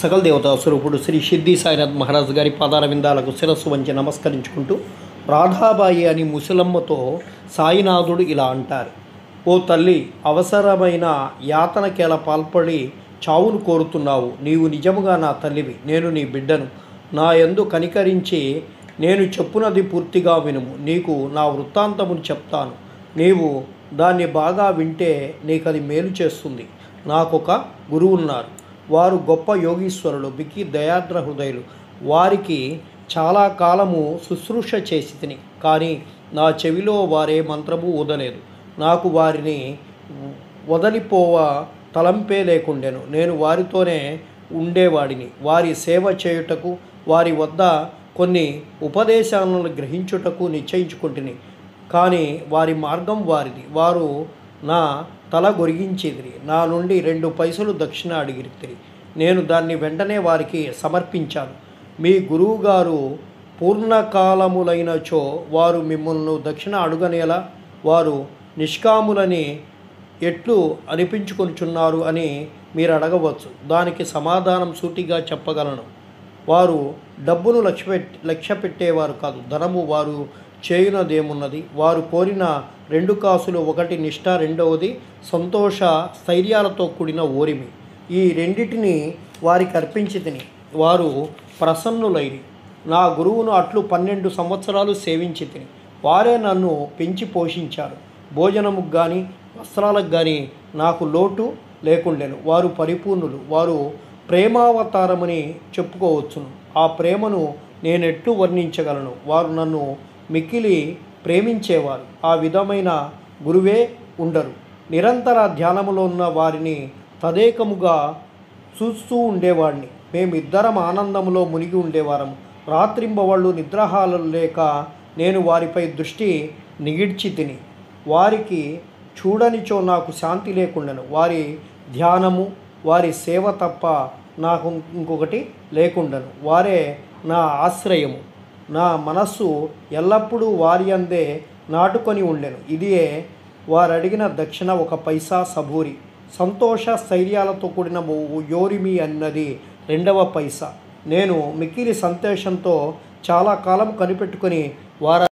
సకల దేవతా స్వరూపుడు శ్రీ సిద్ధి సాయినాథ్ మహారాజ్ గారి పాదార విందాలకు శిరస్సు వంచి నమస్కరించుకుంటూ, రాధాబాయి అని ముసలమ్మతో సాయినాథుడు ఇలా అంటారు: ఓ తల్లి, అవసరమైన యాతనకేల పాల్పడి చావును కోరుతున్నావు. నీవు నిజముగా నా తల్లివి, నేను నీ బిడ్డను. నా యందు కనికరించి నేను చెప్పునది పూర్తిగా వినుము. నీకు నా వృత్తాంతమును చెప్తాను. నీవు దాన్ని బాగా వింటే నీకది మేలు చేస్తుంది. నాకొక గురువు ఉన్నారు. వారు గొప్ప యోగీశ్వరులు, బిక్కి దయాద్ర హృదయులు. వారికి చాలా కాలము శుశ్రూష చేసి తిని, కానీ నా చెవిలో వారే మంత్రము ఊదలేదు. నాకు వారిని వదలిపోవ తలంపే లేకుండెను. నేను వారితోనే ఉండేవాడిని. వారి సేవ చేయుటకు, వారి వద్ద కొన్ని ఉపదేశాలను గ్రహించుటకు నిశ్చయించుకుంటుని. కానీ వారి మార్గం వారిది. వారు నా తల గొరిగించిదిరి. నా నుండి 2 పైసలు దక్షిణ అడిగిరితిరి. నేను దాన్ని వెంటనే వారికి సమర్పించాను. మీ గురువుగారు పూర్ణకాలములైనచో వారు మిమ్మల్ని దక్షిణ అడుగనేలా? వారు నిష్కాములని ఎట్లు అనిపించుకొనుచున్నారు అని మీరు అడగవచ్చు. దానికి సమాధానం సూటిగా చెప్పగలను. వారు డబ్బును లక్ష్య పెట్టేవారు కాదు. ధనము వారు చేయునదేమున్నది? వారు కోరిన 2 కాసులు, ఒకటి నిష్ఠ, రెండవది సంతోష స్థైర్యాలతో కూడిన ఓరిమి. ఈ రెండిటిని వారికి అర్పించి తిని వారు ప్రసన్నులైరి. నా గురువును అట్లు 12 సంవత్సరాలు సేవించి తిని. వారే నన్ను పెంచి పోషించారు. భోజనముకు కానీ వస్త్రాలకు కానీ నాకు లోటు లేకుండెను. వారు పరిపూర్ణులు. వారు ప్రేమావతారమని చెప్పుకోవచ్చును. ఆ ప్రేమను నేనెట్లు వర్ణించగలను? వారు నన్ను మిక్కిలి ప్రేమించేవారు. ఆ విధమైన గురువే ఉండరు. నిరంతర ధ్యానములో ఉన్న వారిని తదేకముగా చూస్తూ ఉండేవాడిని. మేమిద్దరం ఆనందములో మునిగి ఉండేవారం. రాత్రింబవళ్ళు నిద్రాహారాలు లేక నేను వారిపై దృష్టి నిగిడ్చి తిని. వారికి చూడనిచో నాకు శాంతి లేకుండెను. వారి ధ్యానము, వారి సేవ తప్ప నాకు ఇంకొకటి లేకుండెను. వారే నా ఆశ్రయము. నా మనస్సు ఎల్లప్పుడూ వారి అందే నాటుకొని ఉండెను. ఇదే వారడిగిన దక్షిణ 1 పైసా సబూరి. సంతోష స్థైర్యాలతో కూడిన యోరిమి అన్నది 2వ పైసా. నేను మిక్కిలి సంతోషంతో చాలా కాలం కనిపెట్టుకొని వారు